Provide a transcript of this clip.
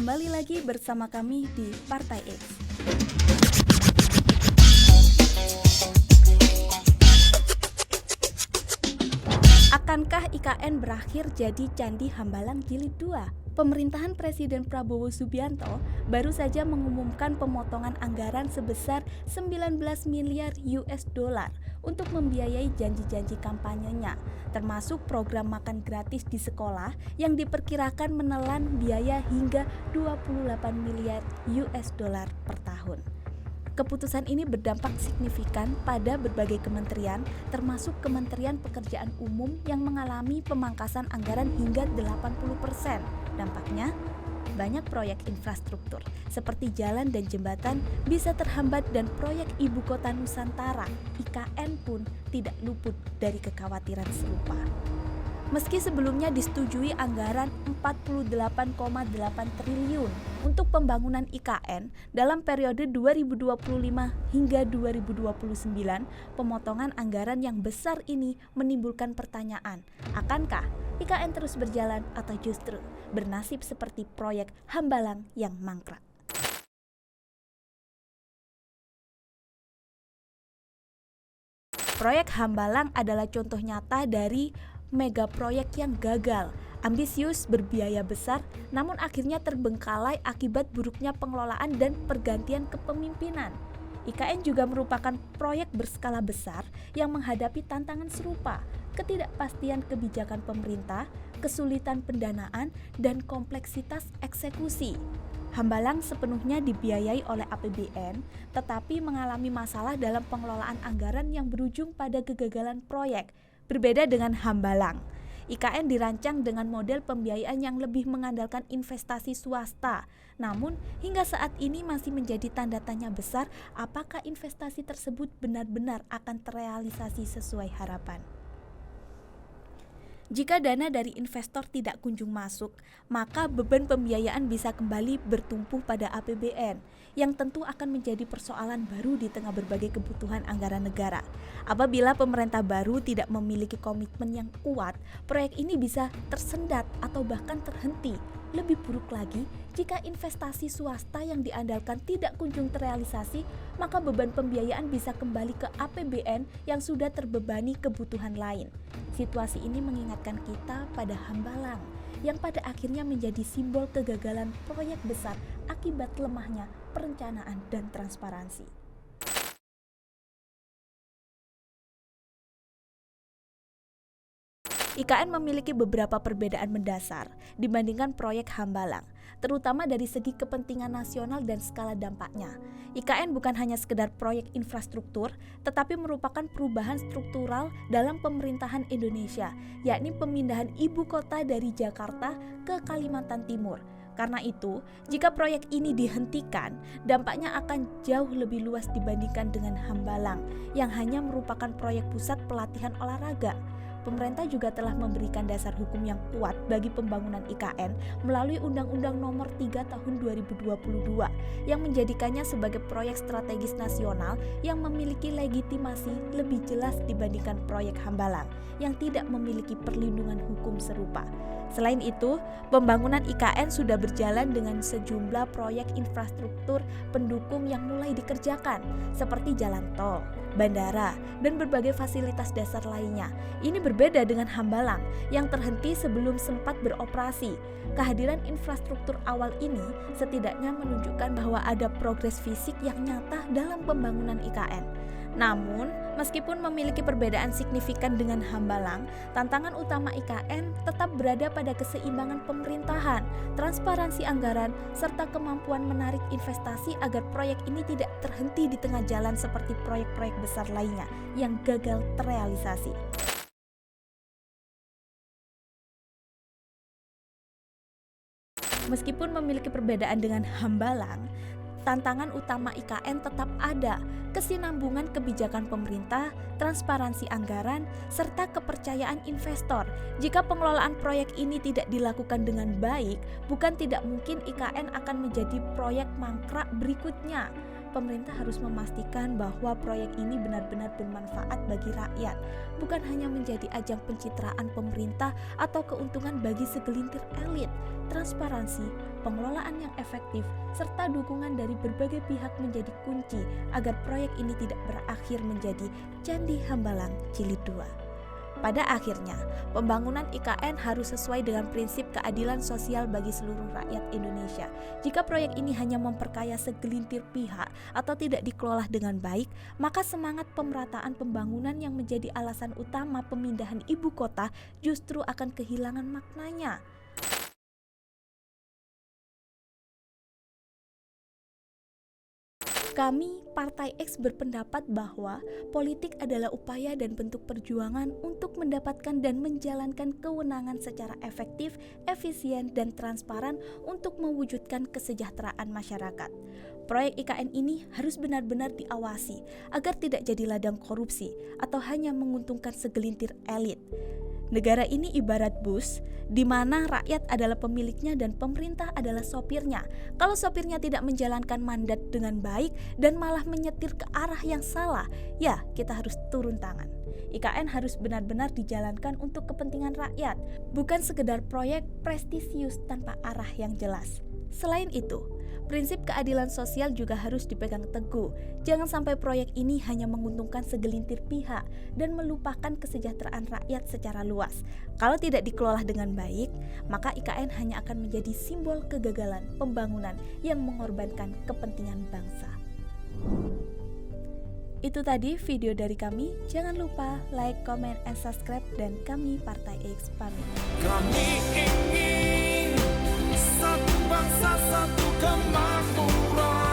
Kembali lagi bersama kami di Partai X. Akankah IKN berakhir jadi Candi Hambalang Jilid 2? Pemerintahan Presiden Prabowo Subianto baru saja mengumumkan pemotongan anggaran sebesar 19 miliar US dollar untuk membiayai janji-janji kampanyenya, termasuk program makan gratis di sekolah yang diperkirakan menelan biaya hingga 28 miliar US dollar per tahun. Keputusan ini berdampak signifikan pada berbagai kementerian, termasuk Kementerian Pekerjaan Umum yang mengalami pemangkasan anggaran hingga 80%. Dampaknya, banyak proyek infrastruktur seperti jalan dan jembatan bisa terhambat dan proyek Ibu Kota Nusantara (IKN) pun tidak luput dari kekhawatiran serupa. Meski sebelumnya disetujui anggaran 48,8 triliun untuk pembangunan IKN dalam periode 2025 hingga 2029, pemotongan anggaran yang besar ini menimbulkan pertanyaan, akankah IKN terus berjalan atau justru bernasib seperti proyek Hambalang yang mangkrak? Proyek Hambalang adalah contoh nyata dari mega proyek yang gagal, ambisius, berbiaya besar, namun akhirnya terbengkalai akibat buruknya pengelolaan dan pergantian kepemimpinan. IKN juga merupakan proyek berskala besar yang menghadapi tantangan serupa, ketidakpastian kebijakan pemerintah, kesulitan pendanaan, dan kompleksitas eksekusi. Hambalang sepenuhnya dibiayai oleh APBN, tetapi mengalami masalah dalam pengelolaan anggaran yang berujung pada kegagalan proyek. Berbeda dengan Hambalang, IKN dirancang dengan model pembiayaan yang lebih mengandalkan investasi swasta. Namun, hingga saat ini masih menjadi tanda tanya besar apakah investasi tersebut benar-benar akan terrealisasi sesuai harapan. Jika dana dari investor tidak kunjung masuk, maka beban pembiayaan bisa kembali bertumpu pada APBN, yang tentu akan menjadi persoalan baru di tengah berbagai kebutuhan anggaran negara. Apabila pemerintah baru tidak memiliki komitmen yang kuat, proyek ini bisa tersendat atau bahkan terhenti. Lebih buruk lagi, jika investasi swasta yang diandalkan tidak kunjung terrealisasi, maka beban pembiayaan bisa kembali ke APBN yang sudah terbebani kebutuhan lain. Situasi ini mengingatkan kita pada Hambalang, yang pada akhirnya menjadi simbol kegagalan proyek besar akibat lemahnya perencanaan dan transparansi. IKN memiliki beberapa perbedaan mendasar dibandingkan proyek Hambalang, terutama dari segi kepentingan nasional dan skala dampaknya. IKN bukan hanya sekedar proyek infrastruktur, tetapi merupakan perubahan struktural dalam pemerintahan Indonesia, yakni pemindahan ibu kota dari Jakarta ke Kalimantan Timur. Karena itu, jika proyek ini dihentikan, dampaknya akan jauh lebih luas dibandingkan dengan Hambalang, yang hanya merupakan proyek pusat pelatihan olahraga. Pemerintah juga telah memberikan dasar hukum yang kuat bagi pembangunan IKN melalui Undang-Undang Nomor 3 Tahun 2022 yang menjadikannya sebagai proyek strategis nasional yang memiliki legitimasi lebih jelas dibandingkan proyek Hambalang yang tidak memiliki perlindungan hukum serupa. Selain itu, pembangunan IKN sudah berjalan dengan sejumlah proyek infrastruktur pendukung yang mulai dikerjakan, seperti jalan tol, bandara, dan berbagai fasilitas dasar lainnya. Ini berbeda dengan Hambalang yang terhenti sebelum sempat beroperasi. Kehadiran infrastruktur awal ini setidaknya menunjukkan bahwa ada progres fisik yang nyata dalam pembangunan IKN. Namun, meskipun memiliki perbedaan signifikan dengan Hambalang, tantangan utama IKN tetap berada pada keseimbangan pemerintahan, transparansi anggaran, serta kemampuan menarik investasi agar proyek ini tidak terhenti di tengah jalan seperti proyek-proyek besar lainnya yang gagal terrealisasi. Meskipun memiliki perbedaan dengan Hambalang, tantangan utama IKN tetap ada, kesinambungan kebijakan pemerintah, transparansi anggaran, serta kepercayaan investor. Jika pengelolaan proyek ini tidak dilakukan dengan baik, bukan tidak mungkin IKN akan menjadi proyek mangkrak berikutnya. pemerintah harus memastikan bahwa proyek ini benar-benar bermanfaat bagi rakyat, bukan hanya menjadi ajang pencitraan pemerintah atau keuntungan bagi segelintir elit. Transparansi, pengelolaan yang efektif, serta dukungan dari berbagai pihak menjadi kunci agar proyek ini tidak berakhir menjadi Candi Hambalang Jilid 2. Pada akhirnya, pembangunan IKN harus sesuai dengan prinsip keadilan sosial bagi seluruh rakyat Indonesia. Jika proyek ini hanya memperkaya segelintir pihak atau tidak dikelola dengan baik, maka semangat pemerataan pembangunan yang menjadi alasan utama pemindahan ibu kota justru akan kehilangan maknanya. Kami, Partai X, berpendapat bahwa politik adalah upaya dan bentuk perjuangan untuk mendapatkan dan menjalankan kewenangan secara efektif, efisien, dan transparan untuk mewujudkan kesejahteraan masyarakat. Proyek IKN ini harus benar-benar diawasi agar tidak jadi ladang korupsi atau hanya menguntungkan segelintir elit. Negara ini ibarat bus, di mana rakyat adalah pemiliknya dan pemerintah adalah sopirnya. Kalau sopirnya tidak menjalankan mandat dengan baik dan malah menyetir ke arah yang salah, ya kita harus turun tangan. IKN harus benar-benar dijalankan untuk kepentingan rakyat, bukan sekedar proyek prestisius tanpa arah yang jelas. Selain itu, prinsip keadilan sosial juga harus dipegang teguh. Jangan sampai proyek ini hanya menguntungkan segelintir pihak dan melupakan kesejahteraan rakyat secara luas. Kalau tidak dikelola dengan baik, maka IKN hanya akan menjadi simbol kegagalan pembangunan yang mengorbankan kepentingan bangsa. Itu tadi video dari kami. Jangan lupa like, comment, and subscribe. Dan kami Partai X pamit. Kami ingin satu bangsa, satu kemakmuran.